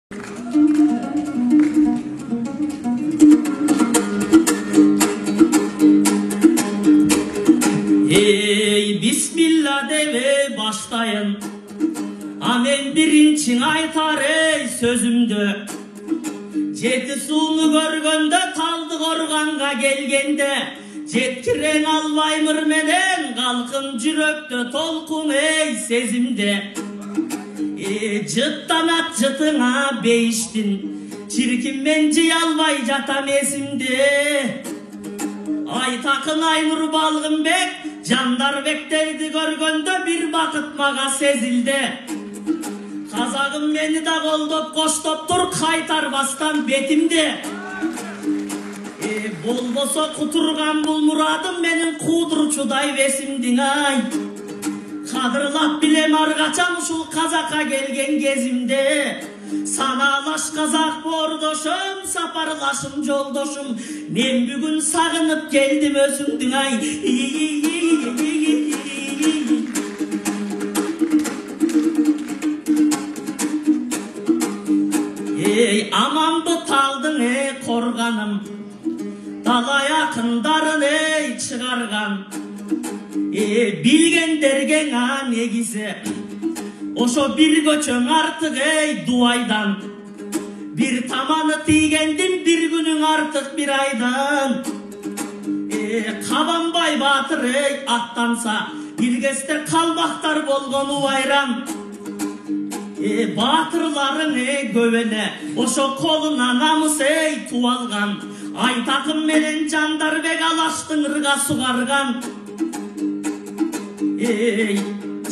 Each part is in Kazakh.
Ey bismillah deve başlayın. Amen birinçin aytar ey sözümdü. Jeti suunu görgönde taldık organga gelgende. Jetkiren albaymır menen kalkın jürökte tolkun ey sezimde. Jıttanat jıtına beyiştin. Çirkin men jıyalbay jatam esimde. Aytakın Aynur Balgınbek Jandarбектерди görgöndө bir bakıt maga sezildi. Kazagım meni da koldop koştoptur kaytarbastan betimde. Bolboso kuturgan bul muradım menin kudurçuday vesimdin ay. Kadırlap bilem argaçam uşul kazaka gelgen gezimde. Sanalaş kazak bordoşum, saparlaşım joldoşum. Men bugün sagınıp geldim özündün ay. Ey amandı taldın ey korganım. Dala yakındarın ey çıkargan. Bilgen dergen ha negize. Oşo bir göçön artık ey duaydan. Bir tamanı tigendim bir günün artık bir aydan. Kabanbay batır ey attansa. Bilgester kalbaktar bolgon uvayran. Batırların ey gövene. Oşo koluna namız ey tuvalgan. Aytakım menen Jandarбек alaştın ırga sugargan.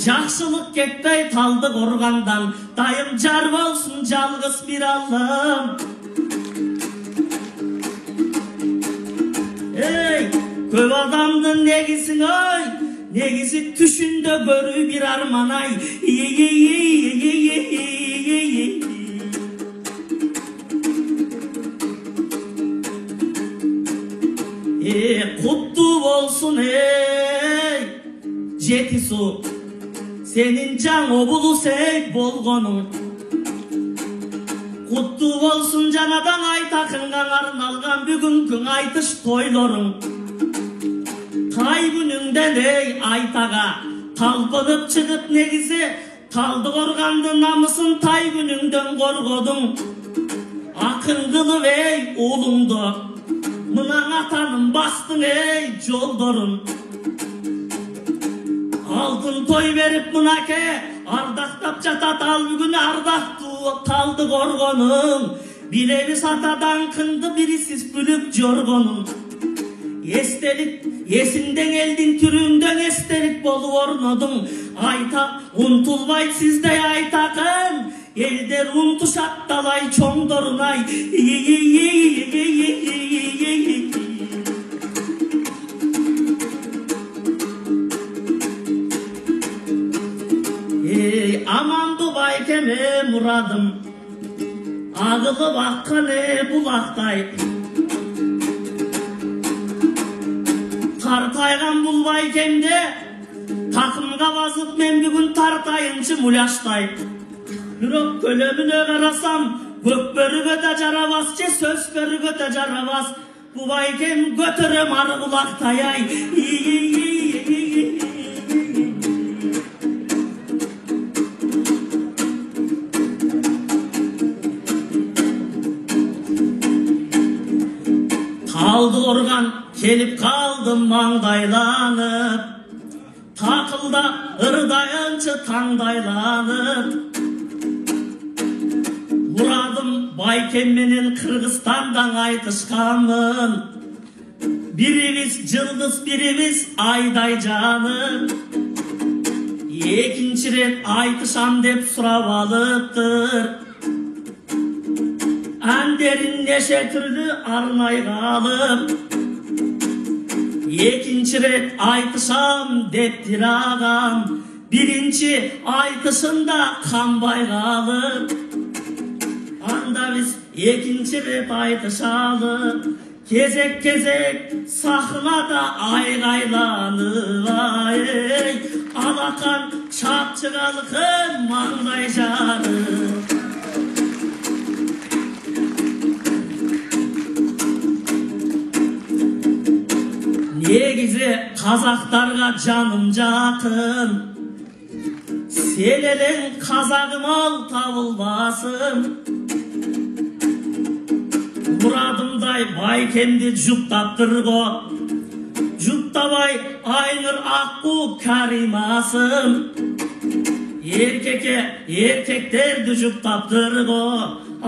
Жақшылық кетпей талдық орғандан, дайым жар болсын жалғыз bir Allah'ım. Көп адамдың негізін ой, негізі түшінде көру bir арман ай. Құтты болсын ey, жети су. Senin can obulus ey bolgonun. Kutlu olsun canadan aytakıngan arnalgan bugünkün aytış toylorun. Tay gününden ey aytaga talpınıp çıkıp negizi taldı organdı namısın tay gününden korgodun. Akın kılıp ey oğlumdu. Mınan atanın bastın ey joldorun. Altın toy verip mınake ardaktap jatat al bugün ardaktı kaldı gorgonun. Birevi satadan kındı birisiz bülüp jorgonun. Estelik esinden eldin türünden estelik bolu ornodun. Ayta untulbay sizde aytakın elder untuşat dalay çoğdorun ay. Amandı baykeme muradım. Ağılı bakkan bulaktay. Tartaygan bul baykemde takımga basıp men bugün tartayınçı mulaştay. Bürok kölömüne karasam gökbörüge de jarabas söz börüge de jarabas. Bu baykem götürüm arı bulaktay ay. Kaldı organ gelip kaldım mangaylanıp. Takılda ırdayançı tangdaylanıp. Muradım baykemmenin Kırgızstan'dan aytışkanın. Birimiz cıldız birimiz ayday canım. Ekinci ret aytışam dep surap alıptır. Anderin neşe türlü arnay kalıp. Ekinci ret aytışam deptir ağam. Birinci aytışında kanbay kalıp. Anda biz ekinci ret aytışalıp. Kezek kezek sahnada aygaylanıp ay. Alakan çapçıgalıkın mangday canı. Қазақтарға жаным жақын, сен елең қазағым ал табылмасын. Мұрадымдай байкемді жұптаптыр ғо, жұптабай айныр аққу кәримасын. Еркектерді жұптаптыр ғо,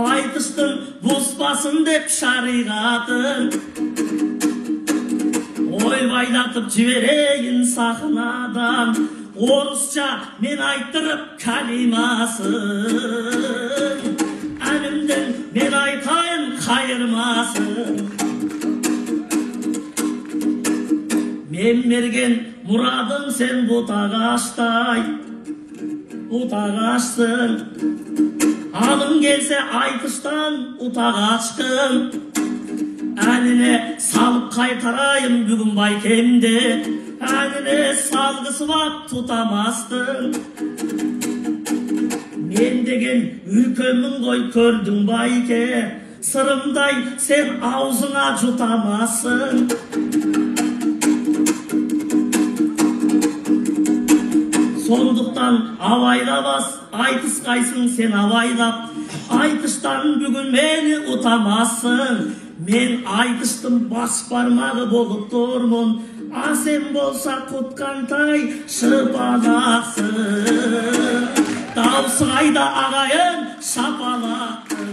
айтыстың бұспасын деп шариғатын. Ойбайлатып жіберейін сахнадан, орысша мен айттырып кәлимасын. Әнімдің мен айтайын қайырмасын. Мен мерген мұрадым сен бұтағаштай, бұтағашсың. Алың келсе айтыстан ұтағашқын. Әніне салып қайтарайым бүгін байкемде, әніне салғысып ап тұтамастың. Мен деген үлкенмін ғой көрдің байке, сырымдай сен аузыңа жұтамасың. Сондықтан абайлабас айтысқайсың сен абайлап, айтыштан бүгін мені ұтамасың. Мен айтыштың бас бармағы болып тұрмын, а сен болса құтқантай шыпалақсың. Даусы қайда ағайын шапалақтың.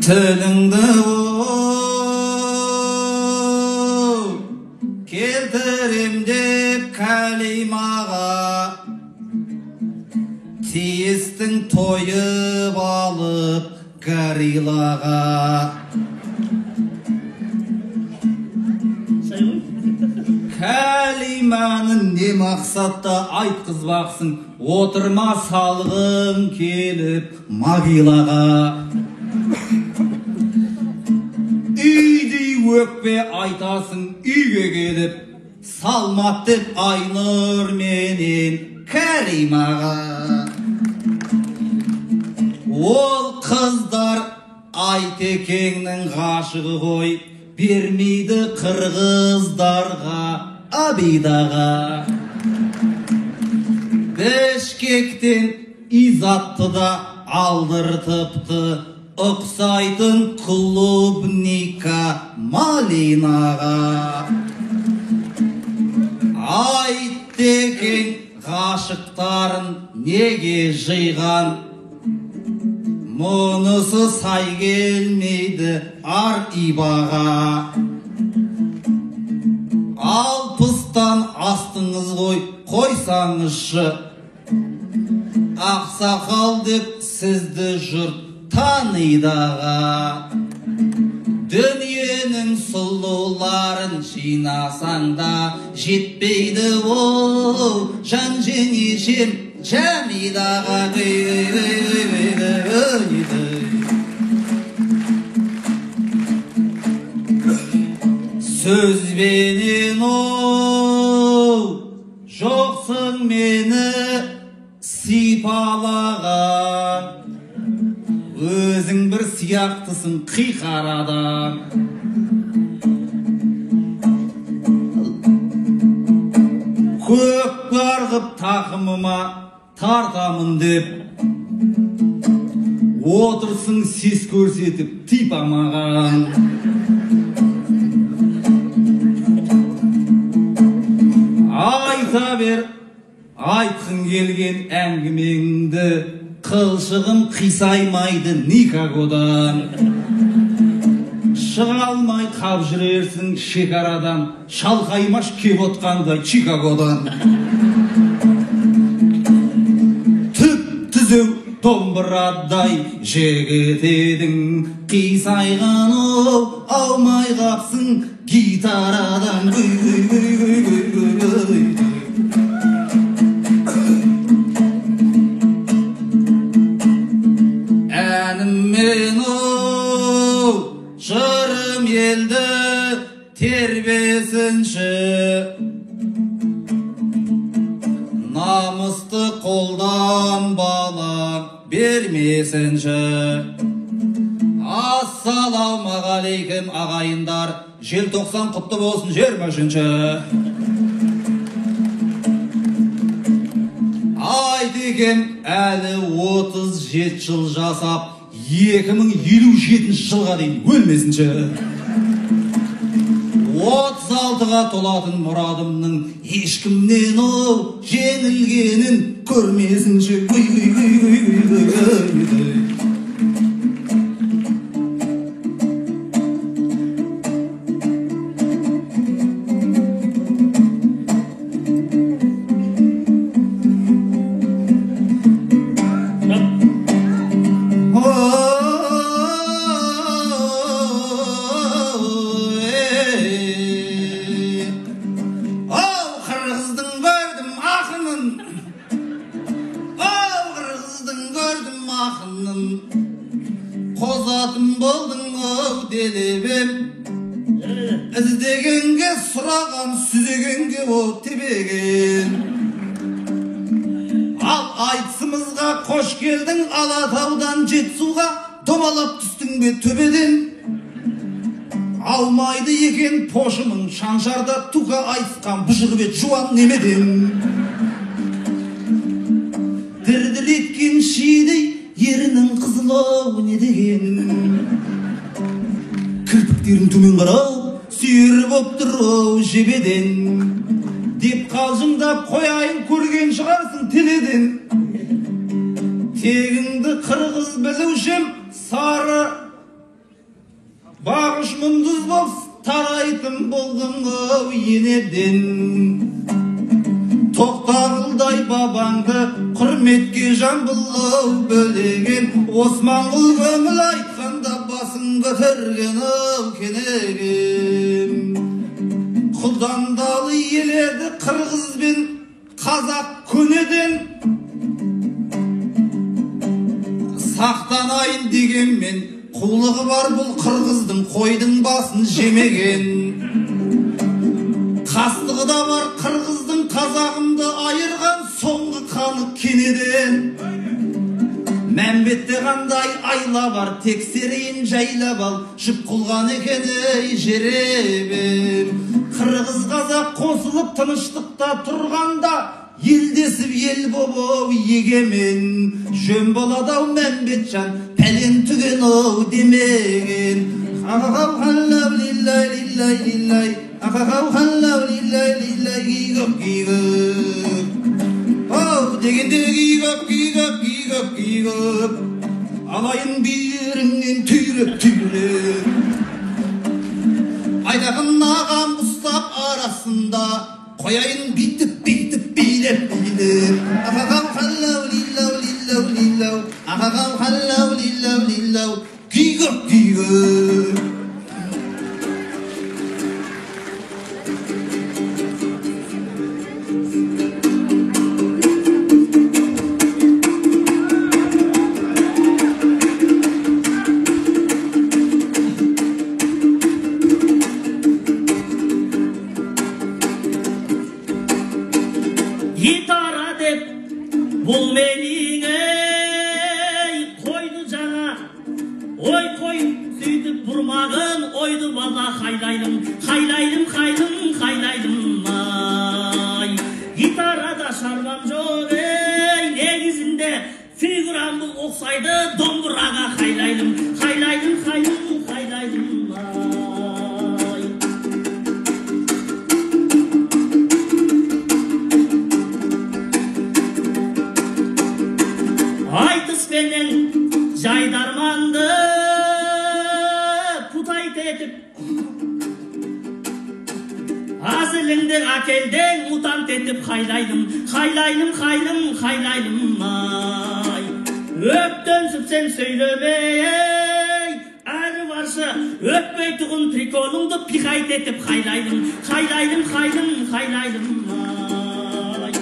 Тіліңді келтірем деп кәлимаға, тиістің тойып алып гориллаға. Кәлиманың не мақсатта айтқызбақсың, отырма салғым келіп могилаға. Үйдей өкпе айтасың үйге келіп, салмат деп айнұр менен кәлимаға. Ол қыздар Айтекеңнің ғашығы ғой, бермейді қырғыздарға Абидаға. Бішкектен Изатты да алдыртыпты, ұқсайтын клубника Малинаға. Айтекең ғашықтарын неге жиған, мұнысы сай келмейді Ар-ибаға. Алпыстан астыңыз ғой, қойсаңызшы, ақсақал деп сізді жұрт таныйдаға. Дүниенің сұлуларын жинасаң да жетпейді ол жан жеңешем Жәмидаға. Сөзбенен ол жоқсың мені сипалаған, өзің бір сияқтысың қиқар адам. Көкпар қып тақымыма тартамын деп, отырсың сес көрсетіп типамаған. Айта бер, айтқың келген әңгімеңді, қылшығым қисаймайды никагодан. Шыға алмай қап жүрерсің шекарадан, шалқаймаш кеп отқандай Чикагодан. Түп түзеу домбырадай жігіт едің, қисайған алмай қапсың гитарадан. Әніммен жырым елді тербесінші, намысты қолдан бала бермесінші. Ассалаумағалейкум ағайындар, желтоқсан құтты болсын 23-ші. Айтекем әлі 37 жыл жасап 2057 жылға дейін өлмесінші. 36-ға толатын мұрадымның ешкімнен жеңілгенін көрмесінші. Қозатын болдың делебем, іздегенге сұраған, сүзегенге тебеген. Ал айтысымызға қош келдің, Алатаудан Жетісуға домалап түстің бе төбеден. Алмайды екен пошымың, шаншарда туға айтысқан бұжыр бе жуан немеден. Дір-дір еткен шидей ерінің қызылау не деген. Кірпіктерін төмен қарау, сүйір боп тұрау жебеден. Деп қалжыңдап қояйын көрген шығарсың теледен. Тегіңді қырғыз білушем, сары бағыш мұндыз боп тарайтын болдың енеден. Тоқтағылдай бабаңды құрметке жамбылау бөлеген. Османғұл көңіл айтқанда басын көтерген кенеген. Құлдандалы еледі қырғыз бен қазақ көнеден. Сақтанайын дегенмен қулығы бар бұл қырғыздың қойдың басын жемеген. Қастығы да бар қырғыздың қазағымды айырған соңғы қаны кенеден. Мәмбетте қандай айла бар, тексерейін жайлап ал, жүк қылған екен жеребем. Қырғыз қазақ қосылып тыныштықта тұрғанда, елдесіп ел боп егемен. Жөн болады-ау Мәмбетжан, пәлен түген демеген. Ағау лиллай лиллай лиллай, ағау лиллай лиллай гигоп гигоп. Ау дегенде гигоп гигоп гигоп гигоп. Алайын бүйіріңнен түйреп түйреп. Айдағын ағам ұстап арасында, қояйын битіп битіп билеп билеп. Ағау лиллау лиллау лиллау, ағау лиллау лиллау гигоп гигоп. Гитара деп бұл менің қойды жаңа, ой қойып сөйтіп бұрмағын ойды бала қайлайдым, қайлайдым, қайлым, қайлайдым ай. Гитарада шаруам жоқ негізінде фигурамды оқсайды домбыраға қайлайдым, қайлайдым, қайлым, қайлайдым ай. Айтыспенен жайдарманды путайт етіп, азылыңды әкелден мутант етіп қайлайдым, қайлайдым, қайлым, қайлайдым ай. Öptönсүп sen söylömey, әрі баршы өтпей тұғын приколыңды пихайт етіп қайлайдым, ай.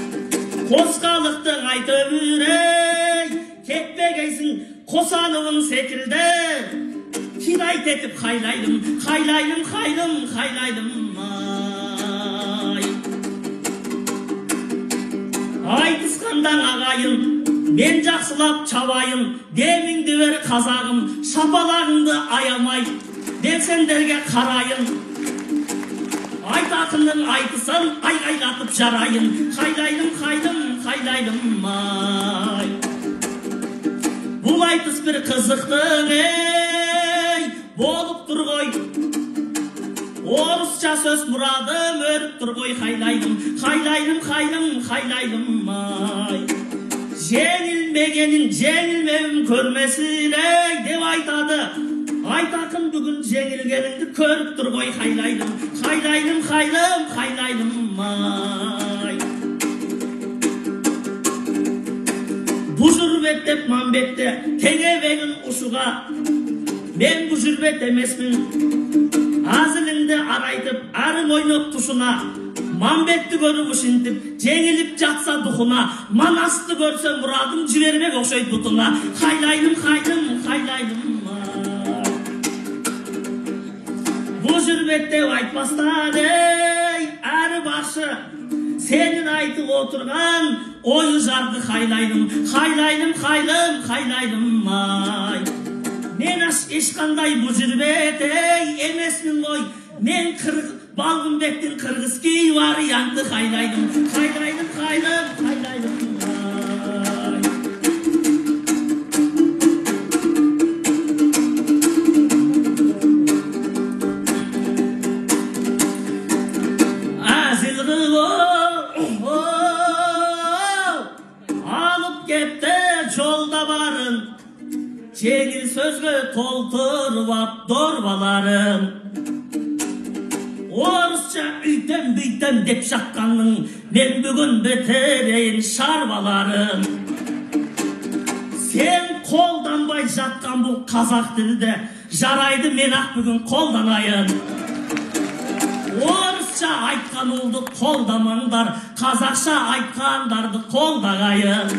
Қосқалықты айтып үрей, кетпегейсің қосалығың секілді, кидайт етіп қайлайдым, ай. Айтысқандан ағайын, мен жақсылап чабайын, деміңді бер қазағым, шапалағыңды аямай, мен сендерге қарайын. Айтақының айтысын, айғайлатып жарайын, қайлайдым, ай. Бұл айтыс бір қызықтың, ей, болып тұр ғой. Орысша сөз мұрадым, өріп тұр ғой, қайлайдым, ай. Жеңілмегенін жеңілмеуін көрмесін, ей, деп айтады. Айтақын бүгін жеңілгеніңді көріп тұр ғой, қайлайдым, ай. Бұ жүрбет деп Мамбетте теңебегін ұшуға, мен бұ жүрбет емеспін. Азылыңды арайтып, арын ойнап тұшына, Мамбетті көріп ұшынтып, жеңіліп жатса дұқына, Манасты көрсе мұрадым жібермек оқшайды бұтына, қайлайдым, ай. Бұл жүрбетте айтпастан, ей, әрі баршы, сенің айтып отырған ойы жарды қайлайдым, ай. Мен ешқандай бұл жүрбет, ей, емесмін ғой, мен Балғынбектің қырғызкей варианты қайлайдым, ай. Әзілгі алып кепті жолда барын, жеңіл сөзге толтырып ап дорбаларын. Орысша үйтем деп шаққанның, мен бүгін бітірейін шарбаларын. Сен қолданбай жатқан бұл қазақ тілді, жарайды мен ақ бүгін қолданайын. Орысша айтқан олды қолдамаңдар, қазақша айтқандарды қолдағайын.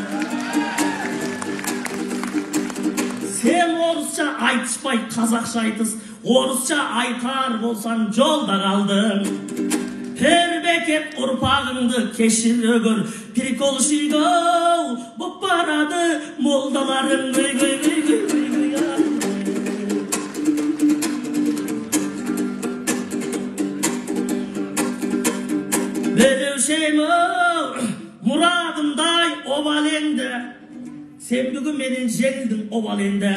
Сен орысша айтыспай қазақша айтыс, орысша айтар болсан жолда қалдың. Бір бекет ұрпағыңды кешіре көр, прикол шүйгөу боп барады молдаларың. Білеушем мұрадымдай обал енді, сен бүгін менен жеңілдің обал енді.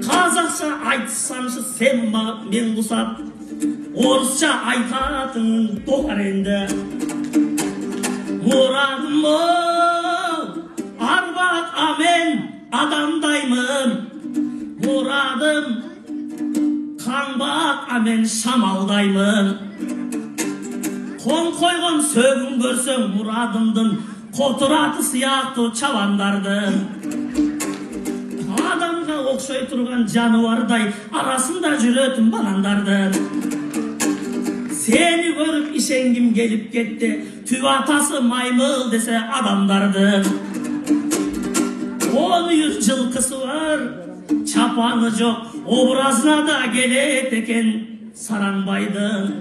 Қазақша айтсаншы сен мен құсап, орысша айтатын доғар енді. Мұрадым арбақ амен адамдаймын, мұрадым қаңбақ амен шамалдаймын. Қон қойған сөгін көрсең мұрадымдың, қотыраты сияқты чабандардың. Адамға оқшай тұрған жануардай арасында жүретін баландардың. Сені көріп ішенгім келіп кетті, түп атасы маймыл десе адамдардың. 10 жылқысы бар, чапаны жоқ, образына да келет екен саранбайдың.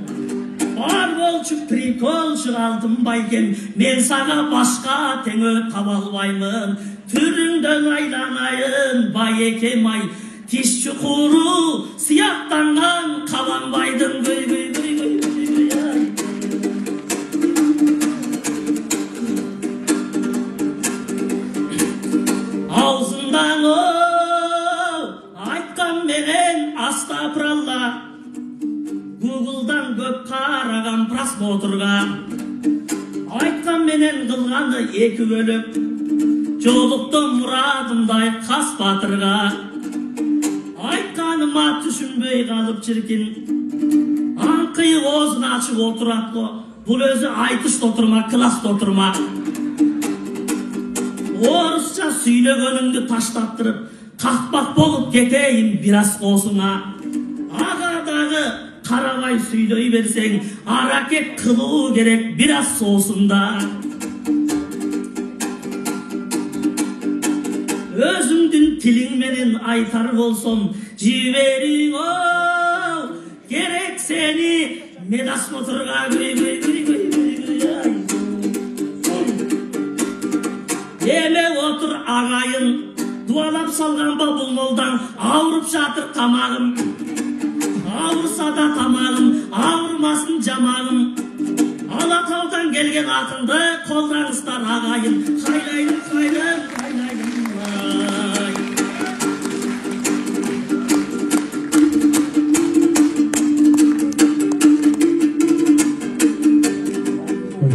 Бар болчу прикол шығалтым байкен, мен саға башқа теңі табалбаймын. Түріңден айланайын байекем ай, тиш чуқуру сияқтанған қаланбайдың. Аузындан айтқан менен астапыралла, Google'dan көп қараған просмотрға. Айтқан менен қылғанды екі бөліп, жолықтым мұрадымдай қас батырға. Айтқаныма түсінбей қалып шіркін, аңқиық оғызын ашып отырады. Бұл өзі айтышта отырма, класста отырма. Orusça süylөгөнүңдү таштаттырып, какпак болуп кетейин biraz косуңа. Ага дагы карабай süйлөй берсең, аракет кылуу керек biraz соосунда. Өзүңдүн тилиң менен айтар болсом, жибериң о, керек сени медосмотрга Эме отур агайын, дуалап салганба бул молдаң, ауырып жатыр тамагым. Ауырса да тамагым, ауырмасын жамагым. Алатаудан келген атымды колдаңыздар агайын. Кайлайым, кайлайым, кайлайым.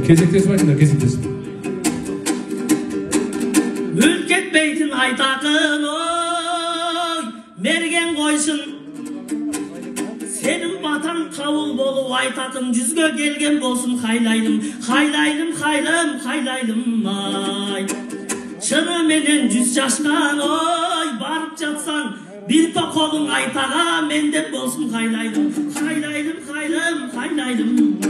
Кезектесіп айтыңдар, кезектесіп. Ülketbeytin aytakın oy, mergen koysun. Senin batan kavul bolu aytakın, yüzgö gelgen bolsun haylaylim. Haylaylim, haylaylim, haylaylim ay. Çını menen 100 yaşkan oy, barıp jatsan, bir kolun aytağa menden bolsun haylaylim. Haylaylim, haylaylim, haylaylim ay.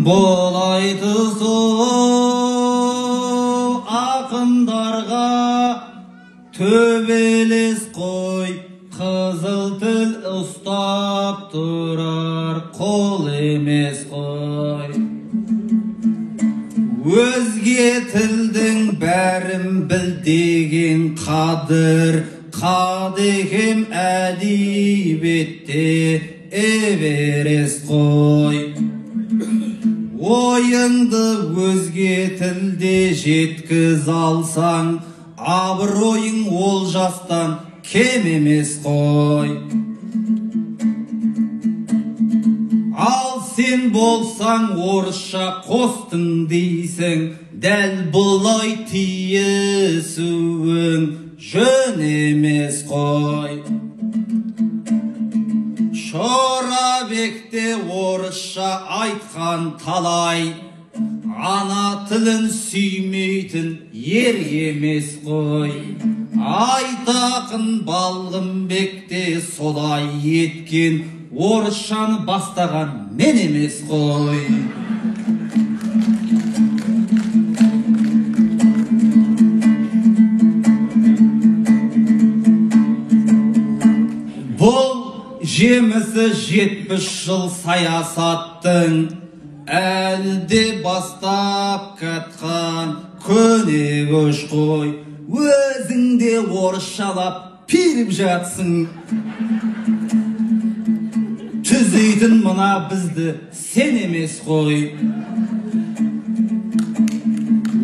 Болайтызы ақындарға төбелес қой, қызыл тіл ұстап тұрар қол емес қой. Өзге тілдің бәрін біл деген қадір, қадекем әдебиетте эверест қой. Ойыңды өзге тілде жеткіз алсаң, абыройың ол жастан кем емес қой. Ал сен болсаң орысша қостың дейсің, дәл бұлай тиісуің жөн емес қой. Шорабекте орысша айтқан талай, ана тілін сүймейтін ер емес қой. Айтақын Балғынбекте солай еткен, орысшаны бастаған мен емес қой. Бұл жемісі 70 жыл саясаттың, әлде бастап кетқан көне көш қой. Өзіңде орысшалап пиріп жатсың. Түзейтін мына бізді сен емес қой.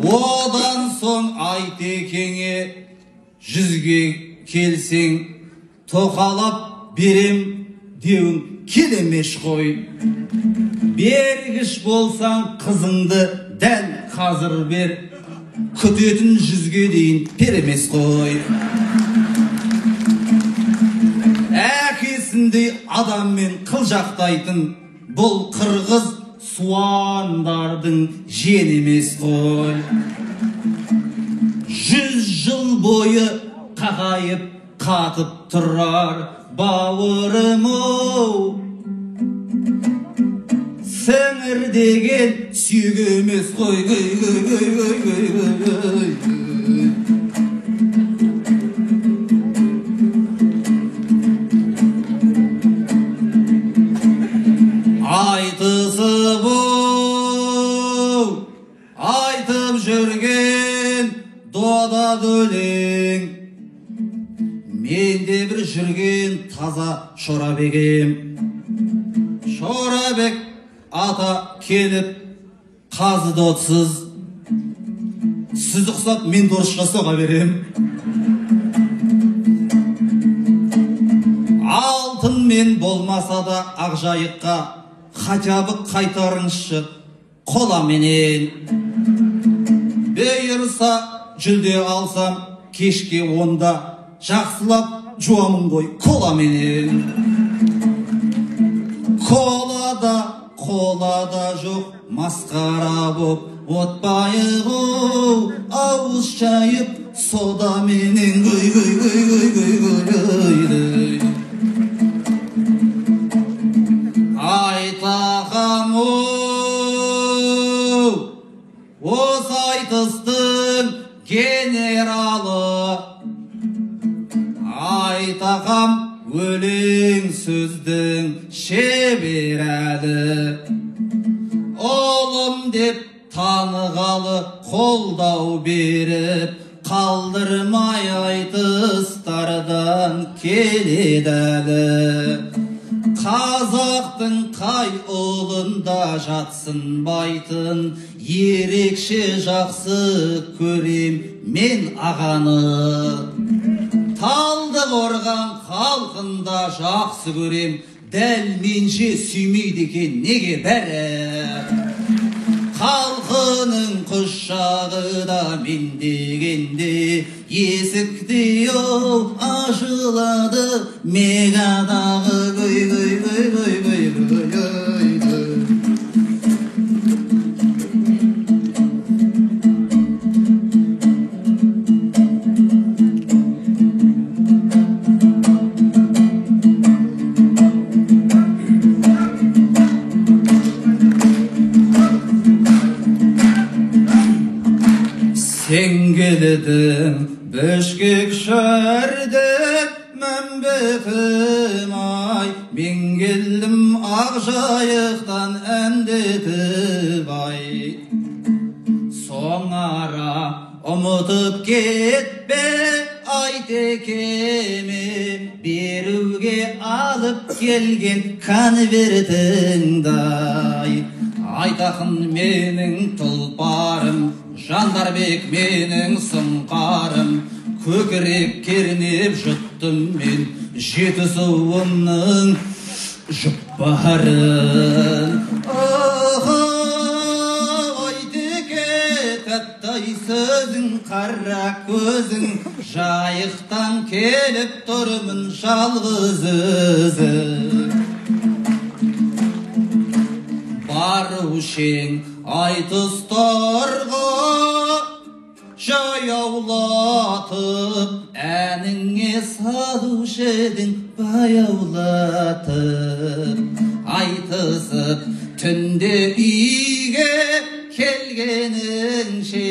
Одан соң Айтекеңе 100-ге келсең, тоқалап берем деуің келемеш қой. Бергіш болсаң қызыңды дәл қазір бер, күтетін 100-ге дейін беремес қой. Әкесіндей адаммен қылжақтайтын бұл қырғыз суандардың жен емес қой. 100 жыл бойы қағайып қатып тұрар бауырым-оу, сіңір деген сүйек емес қой. Айтысып-оу, айтып жүрген дода өлең, менде бір жүрген таза Шорабегем. Шорабек ата келіп қазды отсыз, сіз ұқсап мен дұрысқа соға берем. Алтын мен болмаса да Ақжайыққа хотя бы қайтарыңызшы қоламенен. бұйырса жүлде алсам кешке онда жақсылап жуамын ғой коламенен. Қолада жоқ масқара боп отбайы ғой ауыз шайып содаменен гөй. Айтағам осы айтыстың генералы, айтағам өлең сөздің шеберәлі, олым деп танығалы қолдау беріп, қалдырмай айтыстардан келедәлі. Қазақтың қай ұлында жатсынбайтын, ерекше жақсы көрем мен ағаны. Талдықорған халқында жақсы көрем, дәл менше сүймейді екен неге бәрі. Халқының құшағы да мен дегенде есіктей ашылады мегадағы гөй. Sen geldim Büşkek şerdek Membetim ay Ben geldim Akjayık'tan emdetip ay Sonara umutup ketme Aytekemi Beruge alıp gelgen Konvertingday Aytakın menin tulparım Жандарбек менің сұңқарым, көкірек кернеп жұттым мен жетісуымның жұппарын. Айтеке тәттай сөзің, қара көзің, жайықтан келіп тұрмын жалғыз өзің. Барушең айтыстарға жаяулатып, әніңе салушы едің баяулатып. Айтысып түнде үйге келгеніңше,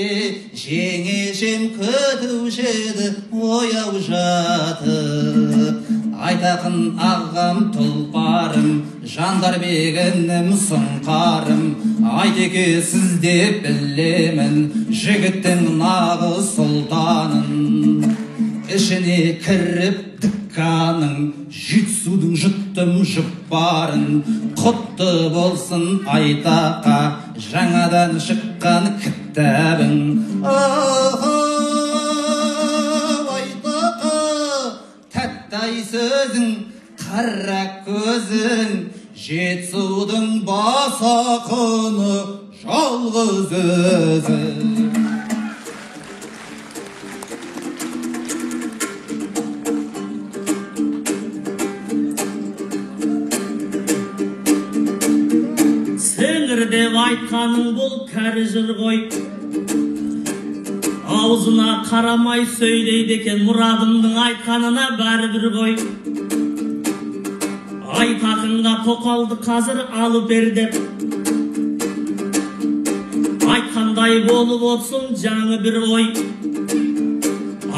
жеңешем күтуші еді ояу жатып. Айтақын ағам тұлпарым, Жандарбегінім сұңқарым, Айтеке сізде білемін, жігіттің нағыз сұлтанын. Ішіне кіріп дікканың, жетісудың жұттым жұппарын. Құтты болсын Айтаққа, жаңадан шыққан кітабың. Тәттай сөзің, қара көзің, жетісудың бас ақыны жалғыз өзің. Сеңір деп айтқаның бұл кәрі жыр ғой, аузына қарамай сөйлейді екен, мұрадымның айтқанына бәрібір ғой. Айтақынға тоқалды қазір алып бер деп, айтқандай болып отсын жаңы бір ой.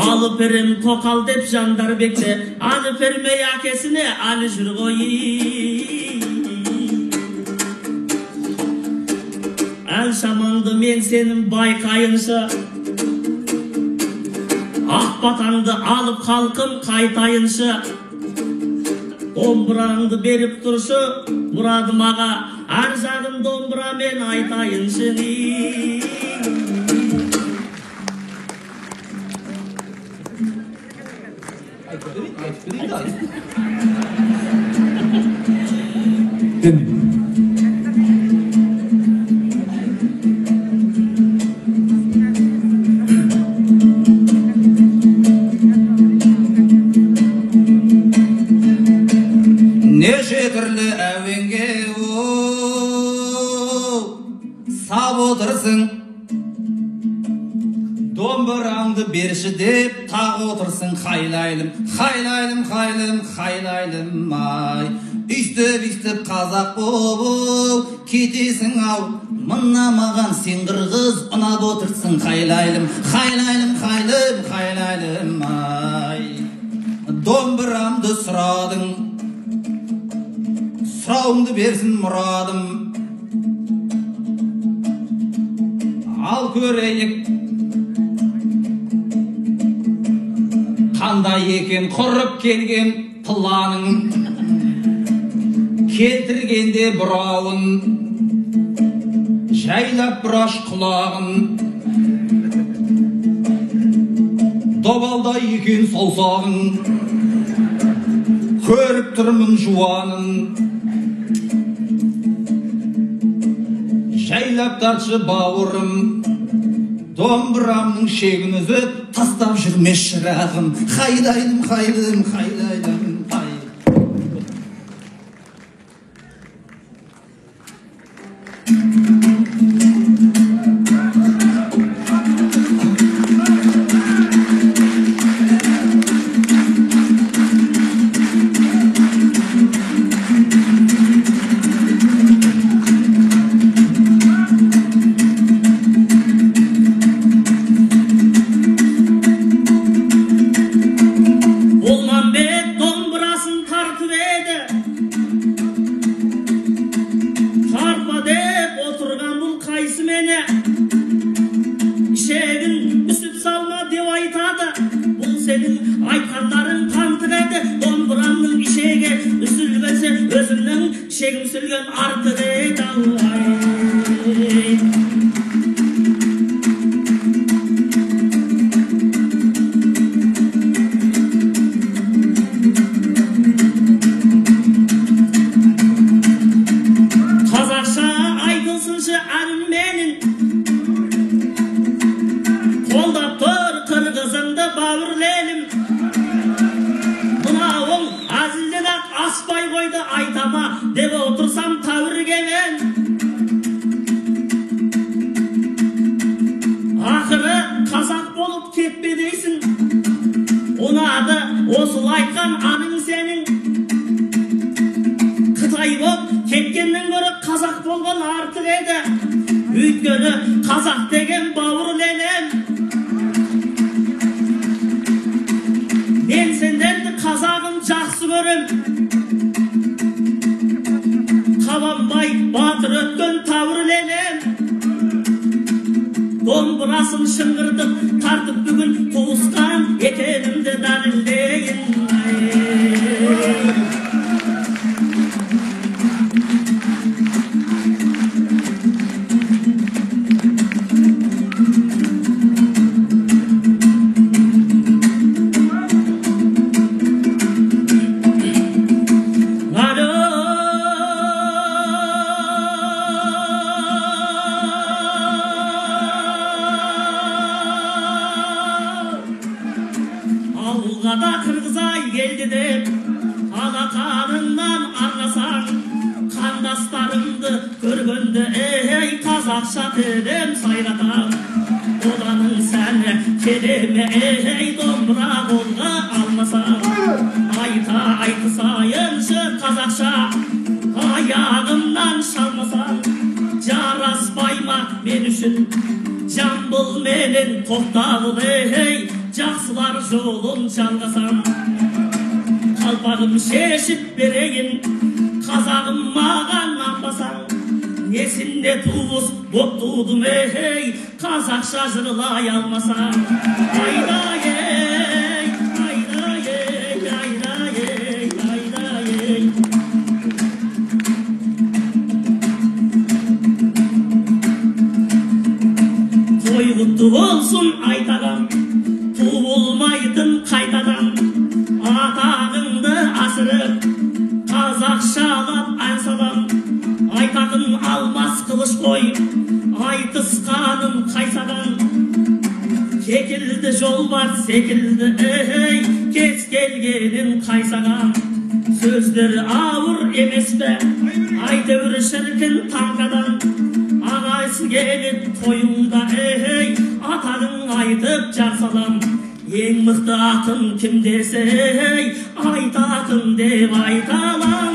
Алып берем тоқал деп Жандарбекте, алып бермей әкесіне әлі жүр ғой. Әл шаманды мен сенің байқайынша, Ақбатанды алып халқым қайтайыншы, домбыраңды беріп тұршы, мұрадым аға, әр жағын домбырамен айтайыншы. sap otırsın. Domburamdı berşi dep taq otırsın. Haylaylım, haylaylım, haylaylım, haylaylım ay. Üstüp Kazak bobu ketesin av. Mınamagan sen Kırgız unap otırsın. Haylaylım, haylaylım, haylaylım, haylaylım ay. Domburamdı sıradın, sırawыңды bersin muradım. Al köreyik qanday eken qurib kelgen planın. Keltirgende birawın jaylap buraş qulağın. Dobalday eken solsağın körüp turmun juwanın. Jaylap tarçı bawırım domburamның şegin üzüp tastap жүрме şırağım. Haylaylım, haylaylım, haylaylım hay. Domburasın şıngırdıp tartıp bugün tuğuskan etenimde dalilleyin. Avulgada Kırgızay geldi de alakarından anlasan kandaslarımdı görgünde ey Kazakça dedem sayratan odanın senle kelime ey dombra kolga almasan ayta aytı sayınşı Kazakça ayağımdan çalmasan jarasbayma men üçün Jambul menen Toktağıl ey Jaksılar jolun çalgasam kalpagım şeşip bereyin Kazagım mağan anbasan nesinde tuğuz bop tuğdum ey Kazakça jırlay almasan ayda ey ayda ey ayda ey ayda ey toy kutlu olsun aytagam tuğulmaydın kaytadan atağındı asırıp Kazakşalap ansadan aytağın almaz kılıç koy aytıskanın kaysadan kekildi jol var sekildi ey kes gelgenin kaysagan sözleri ağır emes be aytı şirkin tankadan ağaysı келіп тойыңда ей атағың айтып жар салам. Ең мықты ақын кім десе ей айтатын деп айталам.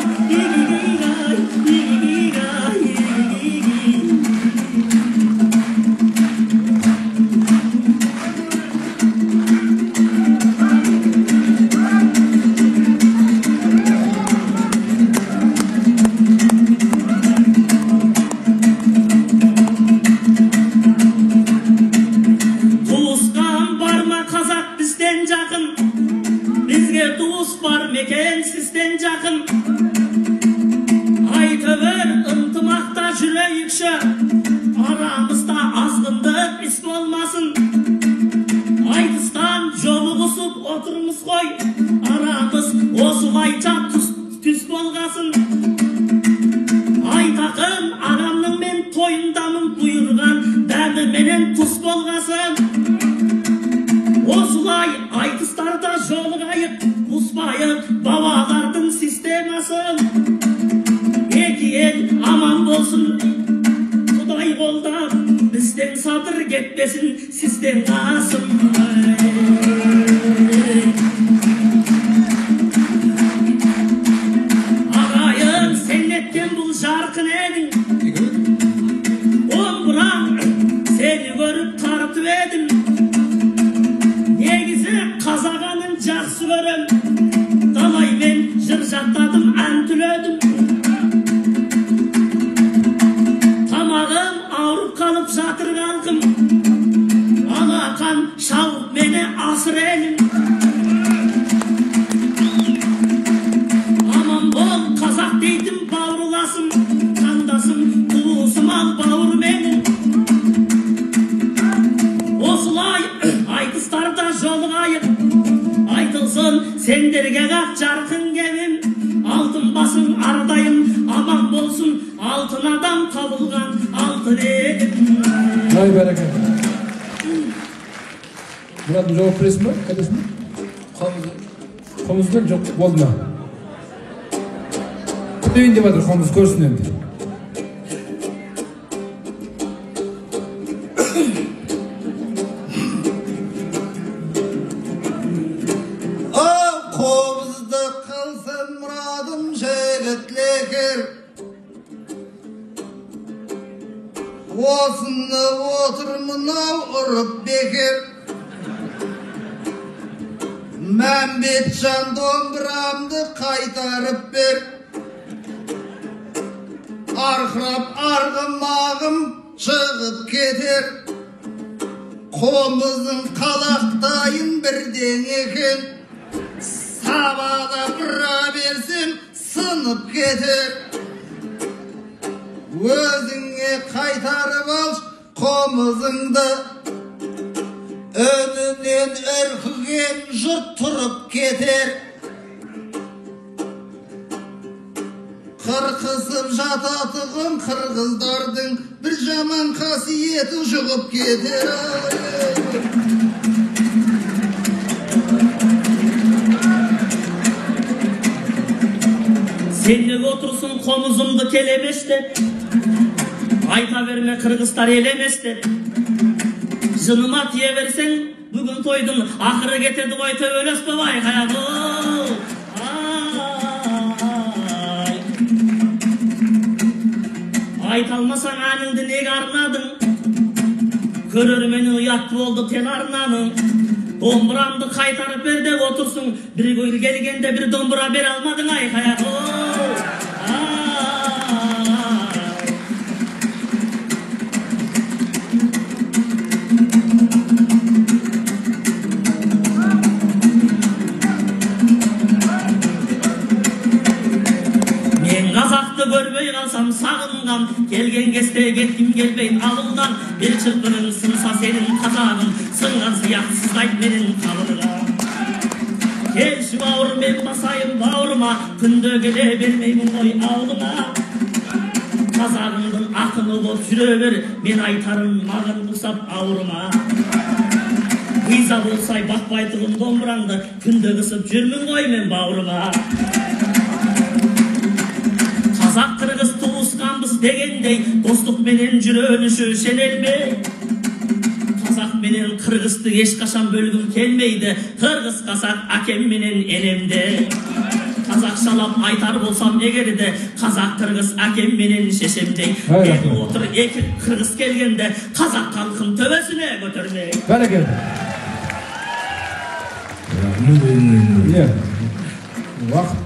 Aramızda azgınlık is olmasın. Aytıstan jolugusub oturmuş koy. Aramız osulayca tüs bolgasın. Aytakın anamның men toyundamın buyurgan dämi menen tus bolgasın. Osulay aytıstarda jolugayıp usmayıp babalardın sistemasın. Eki el aman bolsun. Kuday kolda bizden sadır getmesin sizden asım. Ağayın sen etken bul şarkın edin. Omburam seni görüp tartıp edin. Negizi kazağanın jaksı görüm. Dalay men jır jattadım antülödüm. Ağrıp kalıp zatır kalkım. Alakan şavuk mene asır elim. Aman bol kazak deydim bağırılasım. Kandasım tuğusum al bağır benim. Osulay aytıstarda jolugayıp. Aytılsın senderge kak jarkın gemim. Altın basın ardayım aman bolsun. Altın adam tabılgan altın edim. Vay bereket. Murat cevap verirsin mi? Kardeşim mi? Komuzdan çok bolma. Kutuyin devadır komuz görsün endi. Komuzda kalsam muradım şeritleker. Osunda oturmuna urup bekir. Mehmetcan domburamdı kaytarıp ber. Arxırap argımağım çıkıp keter. Komuzun kalaktayın birden eken. Sabada bıra versin sınıp keter. Özüne kaytarıp al komuzunda. Önünden örkügen jurt turup keter. Kırkısıp jatatığın kırgızdardın bir jaman kasiyeti jugup keter. Senlik otursun komuzumdu kelebeşte. Ayta verme kırgızlar elemeste. Jınıma tiye versen bugün toydun ahırı getirdi koy töbölös babay kaya bu. Aytalmasan anыңды neге arnadın. Körörmeni uyat oldu tel arnanın. Domburamdı kaytarıp ver de otursun. Bir gül gelgende bir dombura ber almadın ay kaya bu. Görmey kalsam sağıngan. Gelgen keste getkim gelmeyin alından. Bir çırpının sınsa senin kazağın. Sıngan siyahtsız kayt menin kalırgan. Gel şu bağırım ben basayım bağırma. Künde gele vermeyim oy ağlına. Kazağımdın akını bol sürever. Men aytarım mağın kusap ağırma. Kıysa bolsay bakbaytığım domburandı. Künde kısıp jürmün koy men bağırma. Kazak kırgız tuğuskanbız дегендей достук менен жүрөнүшү шенелбей. Казак менен кыргызды эч качан бөлгүм келмейди. Кыргыз казак акем менен энемде. Казакчалап айтар болсам эгерде казак кыргыз акем менен шешемдей. Эми отур эки кыргыз келгенде казак калкын төбөсүнө көтөрмөй. Берекет. Вакыт